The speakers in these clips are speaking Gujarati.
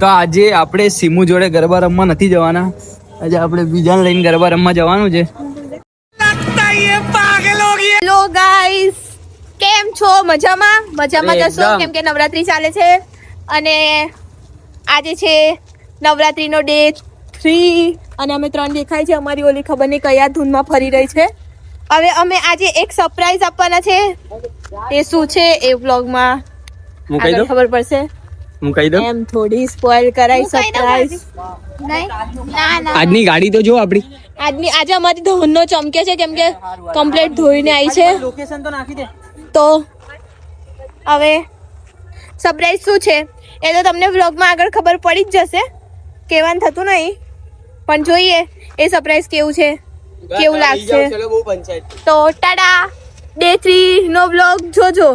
તો આજે આપણે સીમુ જોડે ગરબા રમવા નથી જવાના. આજે આપણે બીજાને લઈને ગરબા રમવા જવાનું છે. હેલો ગાઈસ, કેમ છો? મજામાં જશો કેમ કે નવરાત્રી ચાલે છે અને આજે છે નવરાત્રીનો ડે 3 અને અમે 3 દેખાય છે. અમારી ઓલી ખબર નહીં કયા ધૂનમાં ફરી રહી છે. હવે અમે આજે એક સરપ્રાઈઝ આપવાના છે. એ શું છે એ વ્લોગમાં આગળ ખબર પડશે. હું કહી દઉં એમ થોડી સ્પોઇલ કરાઈ સરપ્રાઈઝ. આજની ગાડી તો જો આપણી આજે અમારી ધોનનો ચમકે છે કેમ કે કમ્પ્લીટ ધોઈને આવી છે. લોકેશન તો નાખી દે. તો હવે સરપ્રાઈઝ શું છે એ તો તમને વ્લોગમાં આગળ ખબર પડી જ જશે. કહેવાનું થતું નહીં પણ જોઈએ એ સરપ્રાઈઝ કેવું છે, કેવું લાગશે. તો ટાટા, ડે 3 નો વ્લોગ જોજો.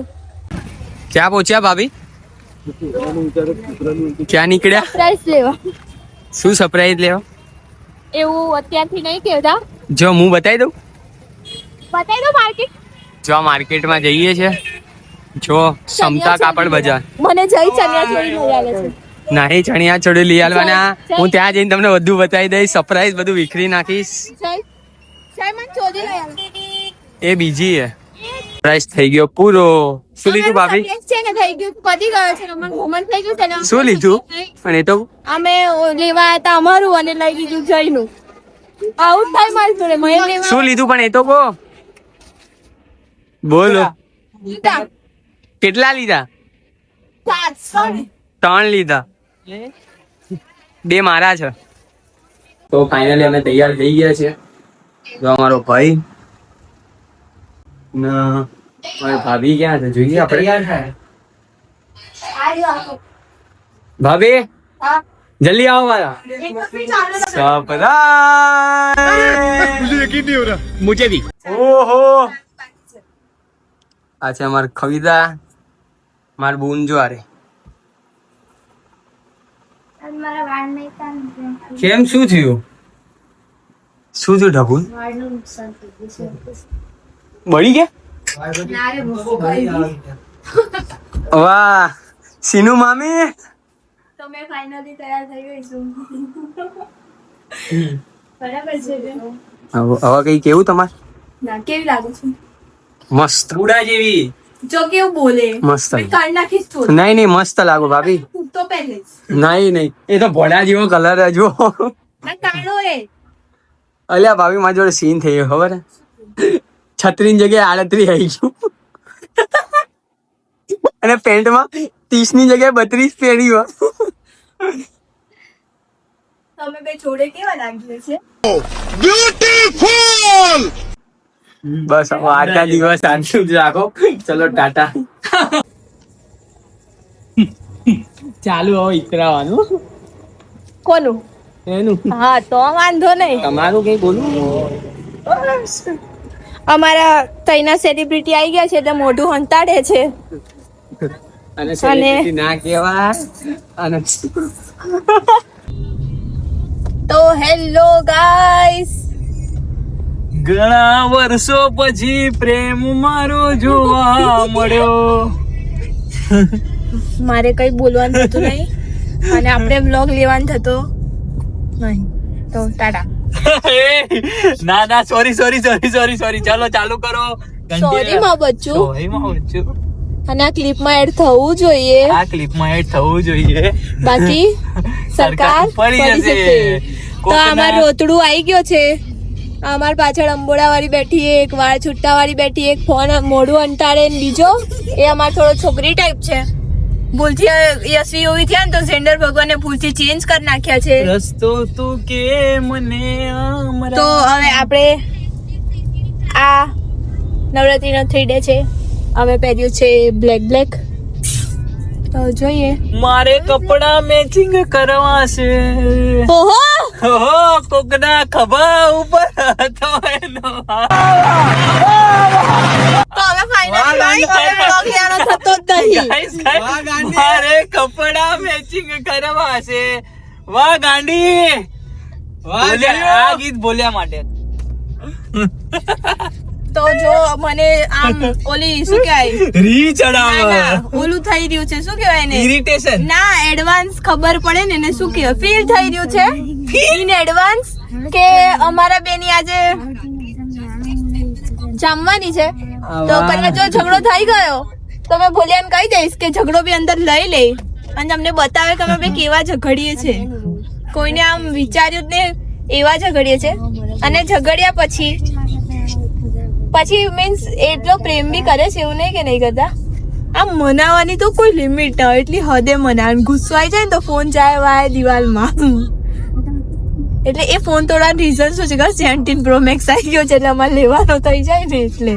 ક્યાં પહોંચ્યા ભાભી? ક્યાં નીકળ્યા? સરપ્રાઈઝ લેવા. શું સરપ્રાઈઝ લેવા? એવું અત્યારથી નહીં કહેતા. જો હું બતાવી દઉં. બતાવી દો માર્કેટ. જો માર્કેટમાં જઈએ છે. જો સમતા કાપડ બજાર. મને જઈ ચણિયા ચોળી લઈ આલે છે. નહીં, ચણિયા ચોળી લઈ આવવાના. હું ત્યાં જઈને તમને બધું બતાવી દઈશ. સરપ્રાઈઝ બધું વિખરી નાખીશ. જય મને ચોળી લઈ આલે. એ બીજી છે. સરપ્રાઈઝ થઈ ગયો પૂરો. શું લીધું ભાભી? છે ને થઈ ગયું, પતી ગયો છે. મોમેન્ટ થઈ ગયું છે ને. શું લીધું? પણ એ તો અમે લેવા હતા અમારું અને લઈ લીધું જયનું. આવું થાય મારી જોડે. મેં લેવા શું લીધું પણ એ તો કહો. બોલો લીધા. કેટલા લીધા? 3 લીધા. 2 મારા છે. તો ફાઇનલી અમે તૈયાર થઈ ગયા છે. જો અમારો ભાઈ ના મારી ભાભી ક્યાં છે જોઈએ આપણે. ભાભી જલ્દી આવો મારા. મુझे भी. ઓહો આ છે અમાર કવિતા, માર બૂન જો આરે. કેમ શું થયું? શું થયું ઢબુન? બળી ગયા? વાહ સીનુ મામી, તમે ફાઇનલી તૈયાર થઈ ગઈ છું. બરાબર છે. હવે કઈ કેવું તમારે? ના કેવી લાગે છે? મસ્ત ઉડા જેવી. જો કેવું બોલે મસ્ત. કાઢ નાખીશ તું. નહીં મસ્ત લાગો ભાભી. તો પહેલે નહીં એ તો ભોળા જેવો કલર જો. ના કાઢો એ. અલ્યા ભાભી મારી જોડે સીન થઈ ગયો ખબર હે? 36 ની જગ્યાએ 38 આવી ગયું અને પેન્ટમાં 30 ની જગ્યાએ 32 પહેર્યું. તમે બે જોડે કેવા લાગે છે? બ્યુટીફુલ. બસ હવે આજના દિવસ આટલું જ રાખો. ચલો ટાટા. ચાલુ હવે ઇતરાવાનું. કોનું? એનું. હા તો વાંધો નહીં. તમારું કઈ બોલું? અમારા તઈના સેલિબ્રિટી આવી ગયા છે એટલે મોઢું હંતાડે છે. અને સેલિબ્રિટી ના કહેવા. અને તો હેલો ગાઈસ, ઘણા વર્ષો પછી પ્રેમ મારો જોવા મળ્યો. મારે કઈ બોલવાનું થતું નહીં અને આપણે વ્લોગ લેવાનું થતો નહીં. તો ટાટા. ના સોરી ચાલો ચાલુ કરો. સોરી માં બચ્ચું. સોરી માં બચ્ચું. અને આ ક્લિપમાં એડ થવું જોઈએ. આ ક્લિપમાં એડ થવું જોઈએ. બાકી સરકાર પડી જશે. તો આમાં રોતડું આવી ગયો છે. અમાર પાછળ અંબોડા વાળી બેઠી, એક વાળ છૂટા વાળી બેઠી, એક ફોન મોઢું અંટાડે, બીજો એ અમાર થોડો છોકરી ટાઈપ છે. ભૂલથી યશવી ઓવી થયા ને તો જેન્ડર ભગવાને ભૂલથી ચેન્જ કરી નાખ્યા છે. રસ્તો તું કે મને તો હવે આપણે આ નવરાત્રીનો 3 ડે છે. અમે પહેર્યું છે બ્લેક. તો જોઈએ. મારે કપડા મેચિંગ કરવા છે. ઓહો કોકના ખભા ઉપર હતો એનો. તો હવે ફાઇનલી થતો જ નહીં. મારે કપડા મેચિંગ કરવા છે. વાહ ગાંડી. આ ગીત બોલ્યા માટે. તો જો મને આમ ઓલી શું કહેવાય રી ચડાવ ઓલું થઈ રહ્યું છે, શું કહેવાય ને, ઇરિટેશન ના એડવાન્સ ખબર પડે ને એને શું કહેવાય, ફીલ થઈ રહ્યું છે ઇન એડવાન્સ કે અમારા બેની આજે જમવાની છે. તો કદાચ જો ઝઘડો થઈ ગયો તો મેં ભોલિયાને કહી દઈશ કે ઝઘડો બી અંદર લઈ લે અને તમને બતાવે કે અમે બે કેવા ઝઘડીએ છે. કોઈને આમ વિચાર્યું જ ને એવા ઝઘડીએ છે. અને ઝઘડ્યા પછી મીન્સ એટલો પ્રેમ બી કરે છે એવું નહીં કે નહીં કરતા. આમ મનાવાની તો કોઈ લિમિટ ના હોય, એટલી હદે મનાવે. ગુસ્સો આવી જાય ને તો ફોન જાય વાય દિવાલમાં. એટલે એ ફોન તોડવાનું રીઝન શું છે કે 17 Pro Max આવી ગયો છે એટલે અમારે લેવાનો થઈ જાય ને એટલે.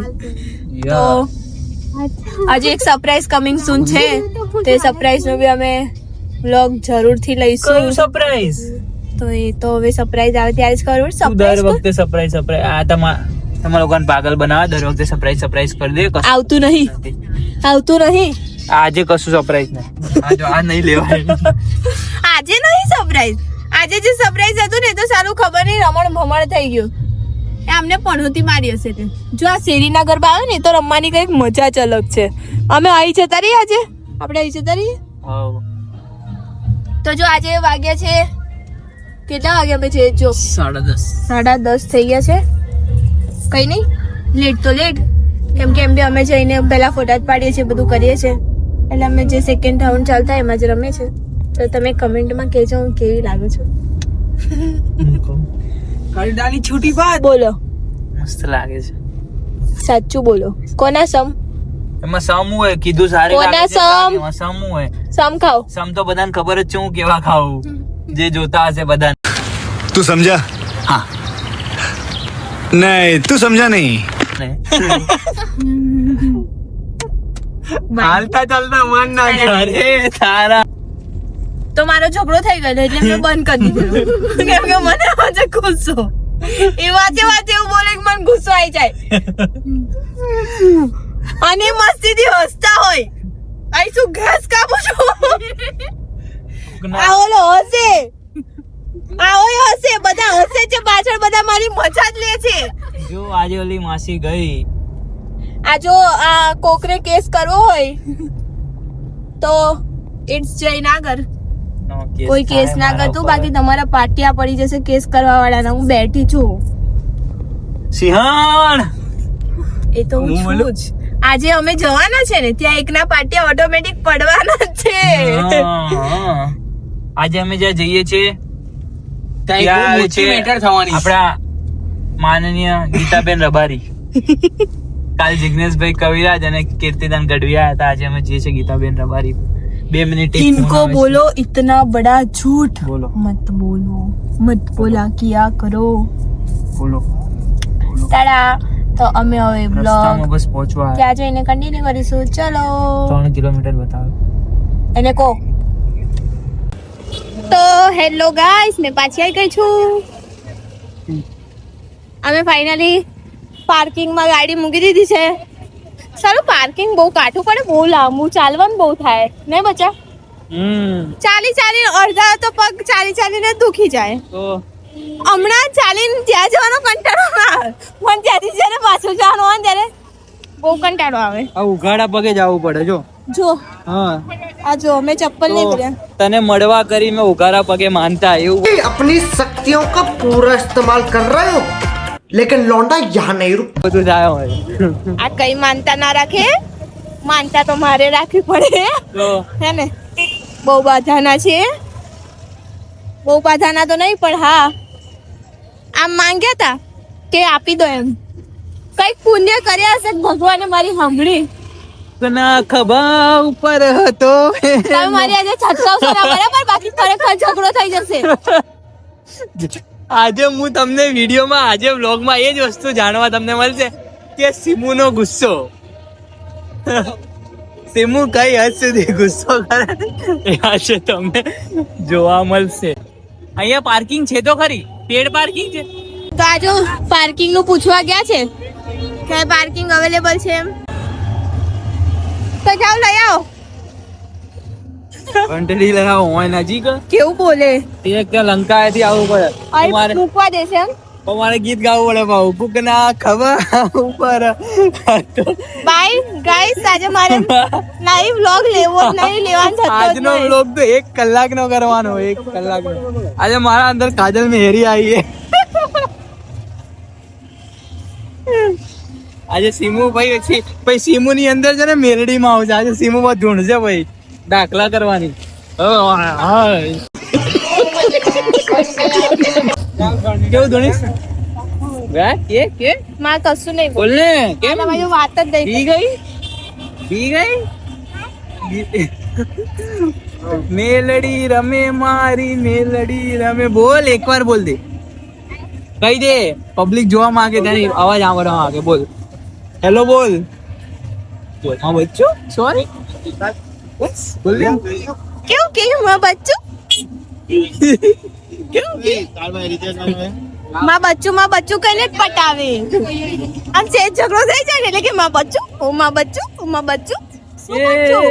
તો આજે એક સરપ્રાઈઝ કમિંગ સૂન છે, તે સરપ્રાઈઝ નો બી અમે વ્લોગ જરૂરથી લઈશું. સરપ્રાઈઝ તો એ તો હવે સરપ્રાઈઝ આવે ત્યારે જ ખબર પડશે. દર વખતે સરપ્રાઈઝ આ તમારા લોકોને પાગલ બનાવે. દર વખતે સરપ્રાઈઝ કરી દે. આવતું નહીં. આજે કશું સરપ્રાઈઝ નહીં. આ નહીં લેવાય. આજે નહીં સરપ્રાઈઝ. આજે જે સરપ્રાઈઝ હતું ને તો સારું ખબર નહીં રમણ ભમણ થઈ ગયું. એ અમને પણોતી મારી હશે તે. જો આ શેરીના ગરબા આવે ને તો રમવાની કઈક મજા જ અલગ છે. અમે અહીં જતા રહીએ આજે. આપણે અહીં જતા રહીએ. તો જો આજે વાગ્યા છે કેટલા વાગ્યા પછી જો 10:30 થઈ ગયા છે. કઈ નહીં, લેટ તો લેટ, કેમ કે એમ બી અમે જઈને પહેલા ફોટા જ પાડીએ છીએ, બધું કરીએ છીએ. એટલે અમે જે સેકન્ડ રાઉન્ડ ચાલતા એમાં જ રમે છે. તો તમે કમેન્ટમાં કહેજો હું કેવી લાગુ છું. કલડાની છૂટી બાદ બોલો. મસ્ત લાગે છે. સાચું બોલો. કોના સમ? એમાં સમ હોય કીધું સારી કોના લાગે છે. સમ? એમાં સમ હોય. સમ ખાઓ. સમ તો બધાને ખબર જ છે હું કેવા ખાવું, જે જોતા હશે બધાને. तू समझा? हाँ नहीं तू समझा नहीं. હાલતા ચાલતા મન ના અરે તારા. તો મારો ઝઘડો થઈ ગયો એટલે મેં બંધ કરી દીધું કેમ કે મને આજે ગુસ્સો એ વાતે એવું બોલે કે મને ગુસ્સો આવી જાય અને મસ્તીથી હસતા હોય. આઈ શું ઘાસ કાપો છો? આ ઓલો હસે, આ ઓય હસે, બધા હસે છે પાછળ, બધા મારી મજા જ લે છે. જો આજે ઓલી માસી ગઈ. આ જો આ કોકરે કેસ કરવો હોય તો ઇટ્સ જયનાગર. કોઈ કેસ ના કરતું, બાકી તમારા પાટિયા પડી જશે કેસ કરવા વાળાના. હું બેઠી છું. સિંહણ એ તો હું છું જ. આજે અમે જવાના છે ને ત્યાં એકના પાટિયા ઓટોમેટિક પડવાના જ છે. આજે અમે જ્યાં જઈએ છીએ ત્યાં છે આપણા માનનીય ગીતાબેન રબારી. કાલ જિગ્નેશભાઈ કવિરાજ અને કીર્તિદાન ગઢવી આવ્યા હતા. આજે અમે જઈએ છીએ ગીતાબેન રબારી. 2 મિનિટ इनको बोलो इतना बड़ा झूठ बोलो मत बोलो, मत बोला किया करो. બોલો. તાડા તો અમે હવે રસ્તામાં બ્લોગ બસ પહોંચવા ત્યાં જઈને કન્ટિન્યુ કરીશું. ચલો 3 કિલોમીટર બતાવે એને કો. તો હેલો ગાઈસ, મેં પાછી આવી ગઈ છું. અમે ફાઇનલી પાર્કિંગમાં ગાડી મૂકી દીધી છે. સારું પાર્કિંગ બહુ કાઠું પડે, બહુ લાંબુ ચાલવાનું બહુ થાય ને બચ્ચા. ચાલી અડધા તો પગ ચાલીને દુખી જાય. તો હમણાં ચાલીને ત્યાં જવાનો કંટાળો આવે, પણ ત્યાંથી જયારે પાછું જવાનું હોય ને ત્યારે બહુ કંટાળો આવે. આ ઉઘાડા પગે જવું પડે. જો હા આ જો અમે ચપ્પલ નહીં પહેર્યા. તને મળવા કરી મેં ઉઘાડા પગે માનતા એવું अपनी शक्तियों का पूरा इस्तेमाल कर रहे हो, लेकिन लौंडा यहाँ नहीं रुक. બધું થાય હોય. આ કઈ માનતા ના રાખે, માનતા તો મારે રાખવી પડે તો હે ને. બહુ બાધાના છે, બહુ બાધાના તો નહીં, પણ હા આમ માંગ્યા તા કે આપી દો એમ. કઈક પુણ્ય કર્યા હશે ભગવાને મારી સાંભળી. ના ખભા ઉપર હતો. તમે મારી આજે છટકાવશો ના બરાબર, બાકી ખરેખર ઝઘડો થઈ જશે. આજે હું તમને વિડીયોમાં આજે વ્લોગમાં એ જ વસ્તુ જાણવા તમને મળશે કે સિમુનો ગુસ્સો. સિમુ કઈ હદ સુધી ગુસ્સો કરે એ આજે તમને જોવા મળશે. અહીંયા પાર્કિંગ છે તો ખરી, પેડ પાર્કિંગ છે. તો આ જો પાર્કિંગ નું પૂછવા ગયા છે કે પાર્કિંગ અવેલેબલ છે એમ. તો જાઓ લઈ આવો. ઘંટડી લગાવો હોય નજીક કેવું બોલે એક ત્યાં લંકાએથી આવવું પડે. અહીં મૂકવા દેશે એમ. અમારે ગીત ગાવું પડે ભાવ કુકના ખબર ઉપર બાય ગાઈસ, આજે મારે લાઈવ વ્લોગ લેવો નહીં, લેવાનો થતો જ આજનો નહીં. વ્લોગ તો 1 કલાકનો કરવાનો, 1 કલાકનો. આજે મારા અંદર કાજલ મેહરી આવી છે. આજે સીમુ ભાઈ છે, ભાઈ સીમુ ની અંદર છે ને મેલડી માં આવશે. આજે સીમુ માં ઢૂંઢશે ભાઈ દાખલા કરવાની. કેવું ધોનીશ? કે મારે કશું નહીં બોલ ને કેમ તમારી વાત જ નહીં. બી ગઈ મેલડી રમે મારી મેલડી રમે. બોલ એકવાર બોલ દે, કહી દે. પબ્લિક જોવા માંગે તેની અવાજ આવડવા માંગે. બોલ હેલો બોલ. હા બચ્ચું સોરી બોલ દે. કેવું કેવું માં બચ્ચું માં બચ્ચું કઈને જ પટાવે. આમ છે ઝઘડો થઈ જાય ને એટલે કે માં બચ્ચું, ઓ માં બચ્ચું, ઓ માં બચ્ચું. શું બચ્ચું?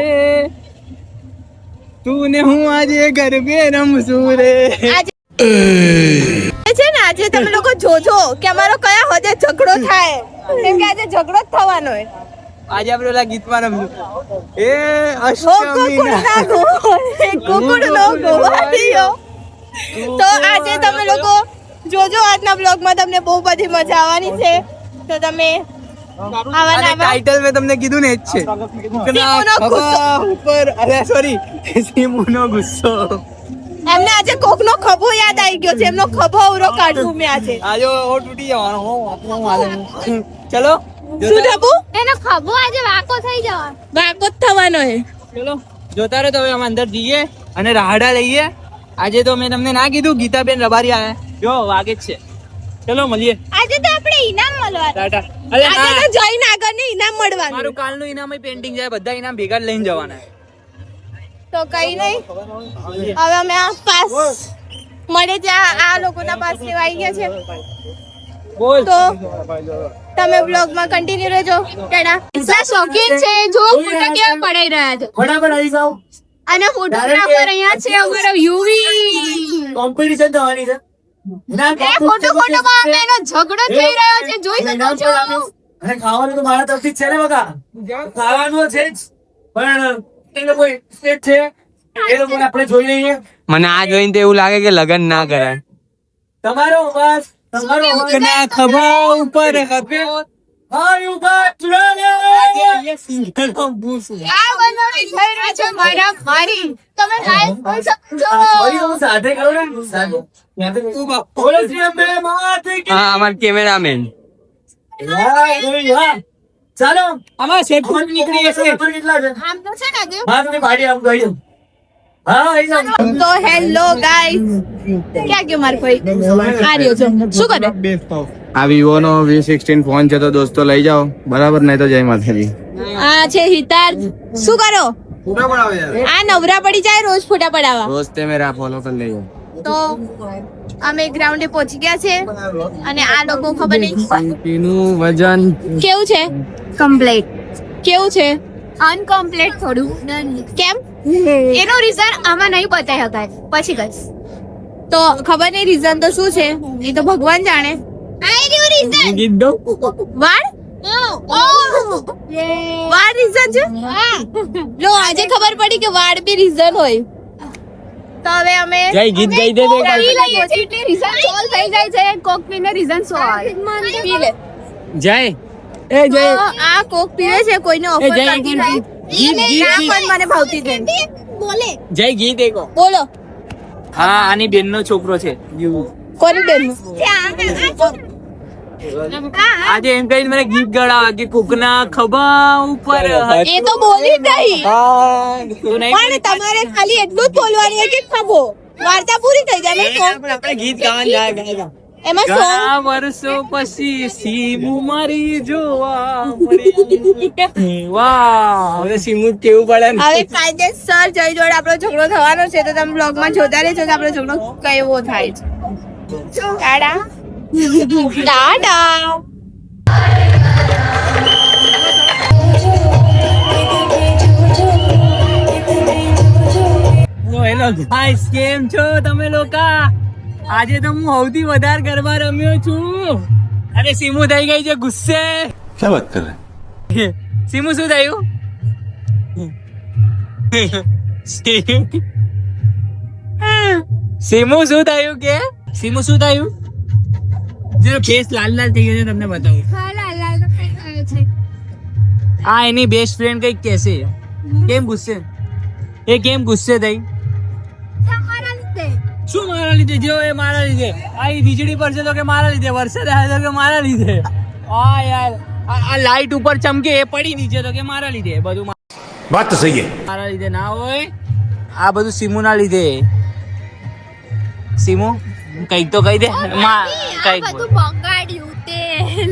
તું ને હું આજે ગરબે રમશું રે. આજે છે ને, આજે તમે લોકો જોજો કે અમારો કયા હદે ઝઘડો થાય, કેમ કે આજે ઝઘડો જ થવાનો હોય. આજે આપણે ઓલા ગીતમાં રમશું. એ ગોકુળના ગોવાળે, ગોકુળનો ગોવાળિયો. તો આજે તમે લોકો જોજો, આજના બ્લોગમાં તમને બહુ બધી મજા આવવાની છે. તો તમે આવા ટાઇટલ મેં તમને કીધું ને, જ છે સીમુનો ગુસ્સો. ઉપર. અરે સોરી, સીમુનો ગુસ્સો. એમને આજે કોકનો ખભો યાદ આવી ગયો છે, એમનો ખભો અવરો કાઢું મેં આજે. આજે ઓ તૂટી જવાનો ચલો શું ઢબુ? એનો ખભો આજે વાકો થઈ જવાનો. વાકો જ થવાનો છે. ચલો જોતા રહો. તો હવે અમે અંદર જઈએ અને રાહડા લઈએ. આજે તો મેં તમને ના કીધું ગીતાબેન રબારી આયા, જો વાગે જ છે. ચલો મળીએ. આજે તો આપણે ઇનામ મળવાનું. ટાટા. અરે આજે હા, તો જઈને આગળ ઇનામ મળવાનું. મારું કાલનું ઇનામ પેન્ટિંગ જાય, બધા ઇનામ ભેગા જ લઈને જવાના. તો કઈ નહીં, હવે અમે આ પાસ મળે ત્યાં આ લોકોના પાસ લેવા આવી ગયા છે. બોલ. તો તમે બ્લોગમાં કન્ટિન્યુ રહેજો. ટેડા એટલા શોખીન છે, જો ફોટા કેવા પડાઈ રહ્યા છે. અને ફોટોગ્રાફર અહીંયા છે અમારો યુવી. કોમ્પિટિશન થવાની છે. એ ફોટોમાં અમે એનો ઝઘડો થઈ રહ્યો છે, જોઈ શકો છો. અને ખાવાનું તો મારા તરફથી જ છે ને બકા. ખાવાનું છે જ, પણ એ લોકો સ્ટેટ છે, એ લોકોને આપણે જોઈ લઈએ. મને આ જોઈને તો એવું લાગે કે લગન ના કરાય. તમારો બસ તમારો ના ખભા ઉપર હાય ઉભા ચુડાને આ બનાવી થઈ રહ્યો છે મારા મારી. તમે લાઈવ જોઈ શકો છો. ફરી હું સાથે કરું ને સાથે પોલીસ બે માથે કે હા, અમાર કેમેરામેન. હા ચાલો અમાર સેફ નીકળી જશે. કેટલા છે આમ તો છે ને આજે માથે પાડી આમ કહી દઉં. હા આવી જાવ. તો હેલો ગાઈસ, ક્યાં ગયો મારો કોઈ? આ રહ્યો છો. શું કરે? આ વિવો નો V16 ફોન છે તો દોસ્તો લઈ જાઓ, બરાબર? નહીં તો જય માતાજી. આ છે હિતાર. શું કરો? આ નવરા પડી જાય રોજ ફોટા પડાવવા. રોજ તે મેરા ફોલો કરી લેજો. તો અમે ગ્રાઉન્ડે પહોંચી ગયા છે અને આ લોકો ખબર નહીં નું વજન કેવું છે. કમ્પ્લીટ કેવું છે? અનકમ્પ્લીટ થોડું. કેમ? એનું રીઝન આમાં નહીં બતાવી શકાય, પછી કહીશ. તો ખબર નહીં રીઝન તો શું છે, એ તો ભગવાન જાણે. આઈ રહ્યું રીઝન. ગીત દો. વાળ વાળ રીઝન છે. લો આજે ખબર પડી કે વાળ બી રીઝન હોય. તો હવે અમે જય ગીત ગાઈ દે. પી લઈએ છીએ એટલે રીઝન સોલ્વ થઈ જાય છે. કોક પીને રીઝન સોલ્વ. પી લે. જય એ તો જય આ કોક પીવે છે, કોઈને ઓફર જય કરતી ગીત નહીં. ગીત ના પણ મને ભાવતી જ નહીં. બોલે જય ગીત એકો. બોલો હા, આની બેન નો છોકરો છે. કોની બેન? આજે એમ કહીને મને ગીત ગળાવા કે કુકના ખભા ઉપર. એ તો બોલી જ નહીં. તું નહીં પણ તમારે ખાલી એટલું જ બોલવાનું હોય કે ખભો. વાર્તા પૂરી થઈ જાય. આપણે ગીત ગાવાનું જાય. એમાં song ઘણા વર્ષો પછી સીમુ મારી જોવા મળી. વાહ, હવે સીમુ કેવું પડે ને. હવે કાયદેસર જય જોડે આપણો ઝઘડો થવાનો છે, તો તમે બ્લોગમાં જોતા રહેજો કે આપણો ઝઘડો કેવો થાય છે. ટાટા ટાટા. હેલો ગાઈસ, કેમ છો તમે લોકો? આજે તો હું સૌથી વધારે ગરબા રમ્યો છું. અરે સીમુ થઈ ગઈ છે ગુસ્સે. क्या बात कर रहे हैं? સીમુ શું થયું? સીમુ શું થયું કે સીમુ શું થયું? જેનો ફેસ લાલ લાલ થઈ ગયો છે તમને બતાવું. હા લાલા તો કઈ ગયો છે. આ એની બેસ્ટ ફ્રેન્ડ કઈક કહેશે. કેમ ગુસ્સે? એ કેમ ગુસ્સે થઈ? તમારા લીધે. શું મારા લીધે? જો એ મારા લીધે. આ ઈ વીજળી પડશે તો કે મારા લીધે, વરસાદ આવે તો કે મારા લીધે. હા યાર, આ લાઈટ ઉપર ચમકે એ પડી નીચે તો કે મારા લીધે. બધું बात तो सही है. મારા લીધે ના હોય. આ બધું સીમુ ના લીધે. સીમુ કઈક તો કહી દે. કઈક બધું બગાડ્યું તે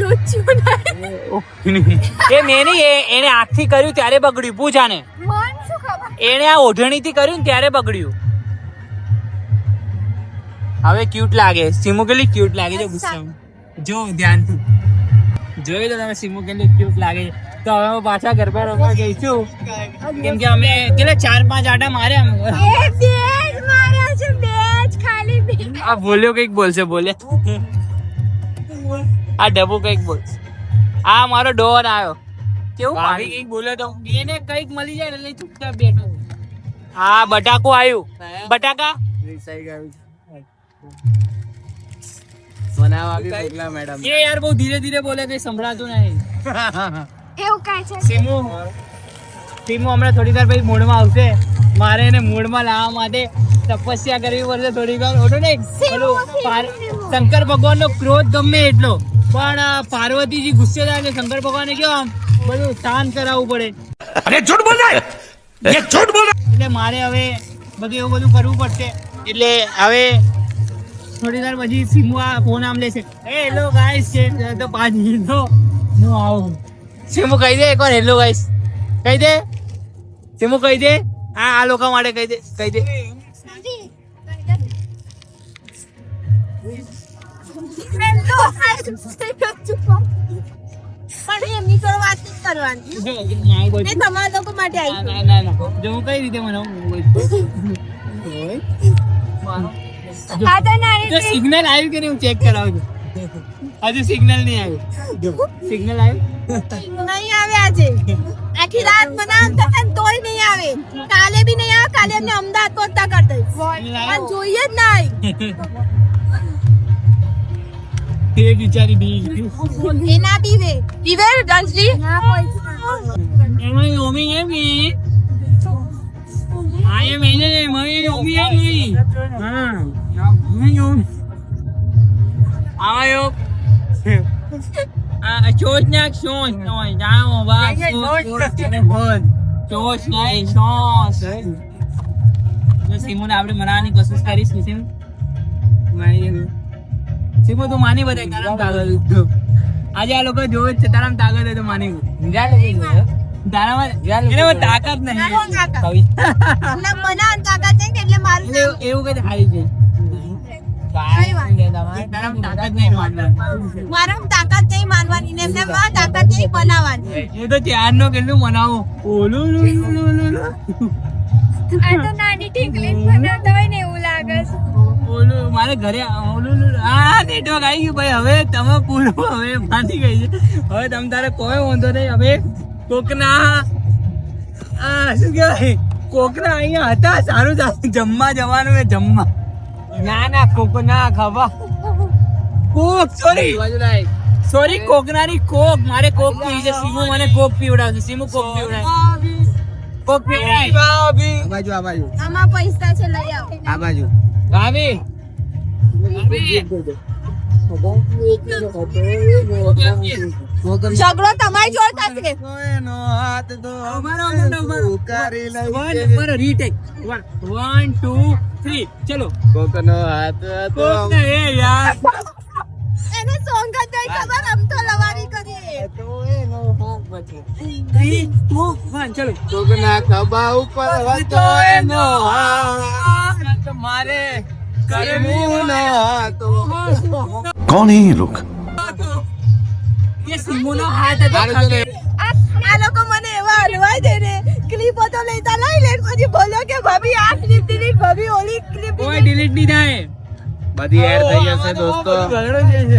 લુચ્ચું નહીં. એ મેં નહીં, એને આંખથી કર્યું ત્યારે બગડ્યું. પૂછ આને. મન શું ખબર. એને આ ઓઢણીથી કર્યું ને ત્યારે બગડ્યું. હવે ક્યુટ લાગે. સીમુ કેટલી ક્યુટ લાગે છે ગુસ્સામાં. જો ધ્યાનથી જોઈ લો તમે સીમુ કેટલી ક્યુટ લાગે છે. તો હવે હું પાછા ગરબા રમવા જઈશું. કેમ કે અમે કેટલા 4-5 આટા માર્યા. એ બેજ માર્યા છે, બેજ ખાલી બે. આ બોલ્યો કઈક બોલશે. બોલે આ ડબ્બુ કઈક બોલશે. આ મારો ડોર આવ્યો. કેવું ભાભી કઈક બોલ્યો તો એને કઈક મળી જાય એટલે ચૂપચાપ બેઠો. હા બટાકું આવ્યું. બટાકા મેડમ એ યાર બહુ ધીરે ધીરે બોલે, કઈ સંભળાતું નહીં. એવું કાંઈ છે. સીમુ હમણાં થોડી વાર પછી મૂડમાં આવશે. મારે એને મૂડમાં લાવવા માટે તપસ્યા કરવી પડશે થોડી વાર. ઓટો નહીં પેલું શંકર ભગવાનનો ક્રોધ ગમે એટલો, પણ પાર્વતીજી ગુસ્સે થાય એટલે શંકર ભગવાને કેવું આમ બધું શાંત કરાવવું પડે. अरे झूठ बोल रहा है ये झूठ बोल रहा એટલે મારે હવે બધું એવું બધું કરવું પડશે. એટલે હવે થોડી વાર પછી સીમુ આ ફોન આમ લેશે. હેલો ગાઈસ છે તો 5 મિનિટ હું આવું. સીમુ કહી દે એકવાર હેલો ગાઈસ કહી દે. સીમુ કહી દે. આ લોકો માટે કહી દે. કહી દે. પણ એમની જોડે વાત જ કરવાની. મેં તમારા લોકો માટે આવી. ના જો હું કઈ રીતે મનાવું. આ તો નાની સિગ્નલ આવ્યું કે નહીં હું ચેક કરાવું છું. હજુ સિગ્નલ નહીં આવ્યું. સિગ્નલ આવ્યું નહીં આવે આજે. આખી રાત બનાવતા હતા ને તોય નહીં આવે. કાલે બી નહીં આવે. કાલે અમને અમદાવાદ પહોંચતા કરતા પણ જોઈએ જ નહીં. તે બિચારી બી એના પીવે પીવે ડંસલી. એમાં ઓમી એમ બી આ એમ એને મમ્મી ઓમી એમ બી હા આયો આ ચોચ ના ચોચ નો જાઓ બસ ચોચ નહીં ચોચ. સીમોને આપણે મનાવવાની કોશિશ કરીશ ને સીમો. સીમો તું માની બધાય તારામ તાકાત. આજે આ લોકો જોવે છે તારામ તાકાત હોય તો માની તારામાં એને તાકાત નહીં. અમને બનાવવાની તાકાત નહીં એટલે મારું નામ એવું કઈ હારી છે. તારામાં તાકાત નહીં માનવાની. મારા તાકાત નહીં માનવાની ને એમને માં તાકાત નહીં બનાવવાની. એ તો ત્યારનો કેટલું મનાવું. ઓલું આ તો નાની ટીકલી બનાવતા હોય ને એવું લાગે છે. ઓલું મારે ઘરે ઓલું આ નેટવર્ક આવી ગયું ભાઈ. હવે તમે પૂરું હવે માની ગઈ છે. હવે તમે તારે કોઈ વાંધો નહીં. હવે કોકના શું કહેવાય કોકના અહીંયા હતા સારું જમવા જવાનું. જમવા ના કોકના ખાવા કોક સોરી કોકનારી કોક. મારે કોક પીવી છે. સીમુ મને કોક પીવડાવશે. સીમુ કોક પીવડાવે. કોક પીવડાવે. આ બાજુ આમાં પૈસા છે લઈ આવો. આ બાજુ ભાભી ઝઘડો તમારી જોડે થશે. રીટેક 1 2 3 ચલો. કોકનો હાથ હતો કોક ને એ યાર એને સોંગ જ નહીં ખબર. આમ તો લવારી કરીએ. 3 2 1 ચલો. કોકના ખભા ઉપર હતો એનો હાથ મારે કરવું ન હતો. कौन है ये लोग? ये સીમોનો હાથ હતો. આ લોકો મને એવા હલવાઈ દે ને. ક્લિપો તો લેતા લઈ લે પછી બોલ્યો કે ભાભી આ ક્લિપ ડિલીટ ભાભી ઓલી ક્લિપ કોઈ ડિલીટ નહીં થાય. બધી એડ થઈ જશે દોસ્તો.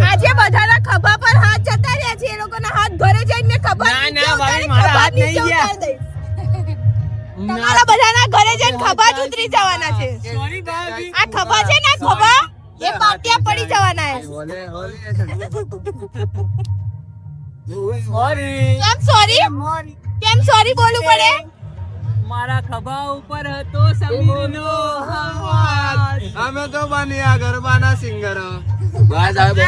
આજે બધાના ખભા પર હાથ જતા રહ્યા છે. એ લોકોના હાથ ઘરે જઈને મેં ખભા નીચે ઉતારી, ખભા નીચે ઉતારી દઈશ. તમારા બધાના ઘરે જઈને ખભા જ ઉતરી જવાના છે. આ ખભા છે ને, આ ખભા એ પાટિયા પડી જવાના છે. કેમ સોરી? કેમ સોરી બોલવું પડે? મારા ખભા ઉપર હતો સમીરનો હાથ. અમે તો બન્યા ગરબાના સિંગરો. બસ હવે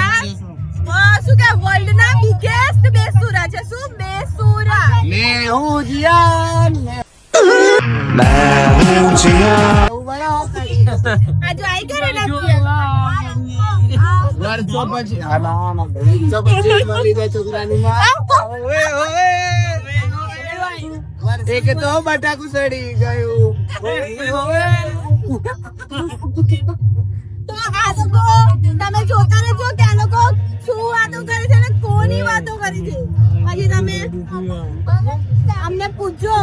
શું કે વર્લ્ડ ના બિગેસ્ટ બેસુરા છે. શું બેસુરા? મેં હું જીયાન આજે આઈ કરે ને વર્ષો પછી વર્ષો પછી મળી ગઈ છોકરાની માં. એક તો બટાકુ સડી ગયું. તો આ લોકો તમે જોતા રહેજો કે આ લોકો શું વાતો કરે છે ને કોની વાતો કરી છે. પછી તમે અમને પૂછજો.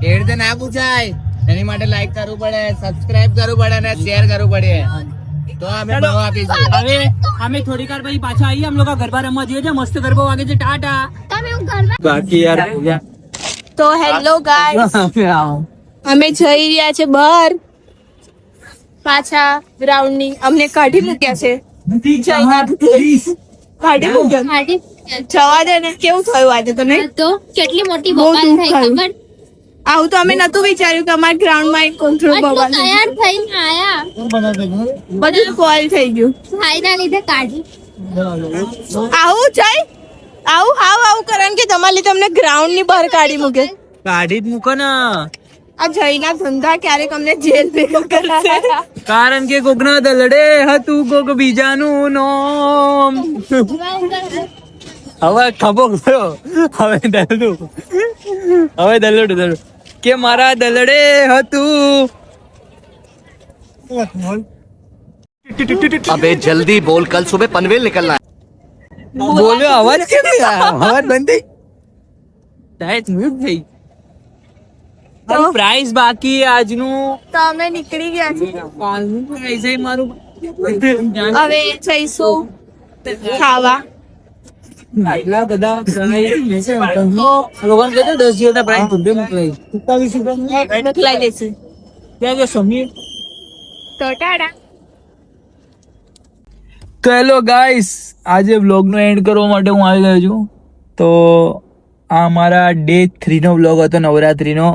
એ રીતે ના પૂછાય. એની માટે લાઈક કરવું પડે, સબસ્ક્રાઇબ કરવું પડે અને શેર કરવું પડે. તો અમે ભાવ આપીશું. હવે અમે થોડી વાર પછી પાછા આવીએ. हम लोग गरबा रमवा જોઈએ છે. મસ્ત ગરબા વાગે છે. ટાટા. તમે હું ઘરમાં બાકી યાર તો હેલો ગાઈસ, અમે જઈ રહ્યા છે બહાર પાછા ગ્રાઉન્ડ ની. અમને કાઢી મૂક્યા છે. કાઢી મૂક્યા. જવા દે ને. કેવું થયું આજે તને? તો કેટલી મોટી બહુ બબાલ દુઃખ થઈ થયું. ખબર? આવું તો અમે નતું વિચાર્યું કે અમારા ગ્રાઉન્ડ માં એક કોન્ટ્રોલ આટલું બવાલ તૈયાર થઈને આયા, બધું સ્પોઇલ થઈ ગયું. ફાયદા લીધે કાઢી. આવું જઈ આવું આવું કારણ કે તમારે લીધે અમને ગ્રાઉન્ડ ની બહાર કાઢી મૂકે. કાઢી જ મૂકો ને. આ જઈના ધંધા ક્યારેક અમને જેલ ભેગા કરશે. કારણ કે કોકના દલડે હતું કોક બીજાનું નોમ. હવે ખબો ગયો. હવે દલડું કે મારા દલડે હતું. अबे जल्दी बोल, कल सुबह पनवेल निकलना है. બોલ્યો અવાજ કેમ નહીં આવ્યો? અવાજ બંધ થઈ. ડાયરેક્ટ મ્યુટ થઈ. પ્રાઇસ બાકી આજનું. તો અમે નીકળી ગયા છીએ. કાલનું પ્રાઇસ છે મારું. હવે જઈશું ખાવા. આટલા બધા લોકોને કહેતો 10 દિવસના પ્રાઇસ ધંધે મોકલાઈ 27 રૂપિયા મોકલાઈ દઈશું. ત્યાં જો સમીર. તો ટાટા. તો હેલો ગાઈસ, આજે વ્લોગનો એન્ડ કરવા માટે હું આવી ગયો છું. તો આ અમારા ડે 3 નો વ્લોગ હતો, નવરાત્રીનો.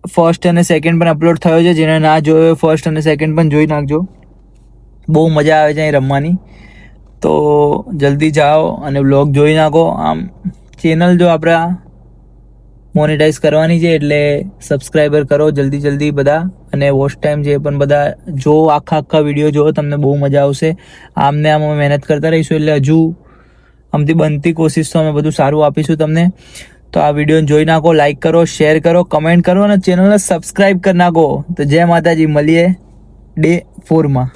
ફર્સ્ટ અને સેકન્ડ પણ અપલોડ થયો છે. જેને ના જોયો ફર્સ્ટ અને સેકન્ડ પણ જોઈ નાખજો. બહુ મજા આવે છે અહીં રમવાની. તો જલ્દી જાઓ અને વ્લોગ જોઈ નાખો. આમ ચેનલ જો આપણા મોનેટાઈઝ કરવાની છે એટલે સબસ્ક્રાઈબર કરો જલ્દી બધા. અને વોચ ટાઈમ જે પણ બધા જો આખા વિડીયો જો, તમને બહુ મજા આવશે. આમને આમ અમે મહેનત કરતા રહીશું એટલે હજુ આમથી બનતી કોશિશ તો અમે બધું સારું આપીશું તમને. તો આ વિડીયો જોઈ નાખો, લાઈક કરો, શેર કરો, કમેન્ટ કરો અને ચેનલને સબસ્ક્રાઈબ કરી નાખો. તો જય માતાજી, મળીએ ડે 4 માં.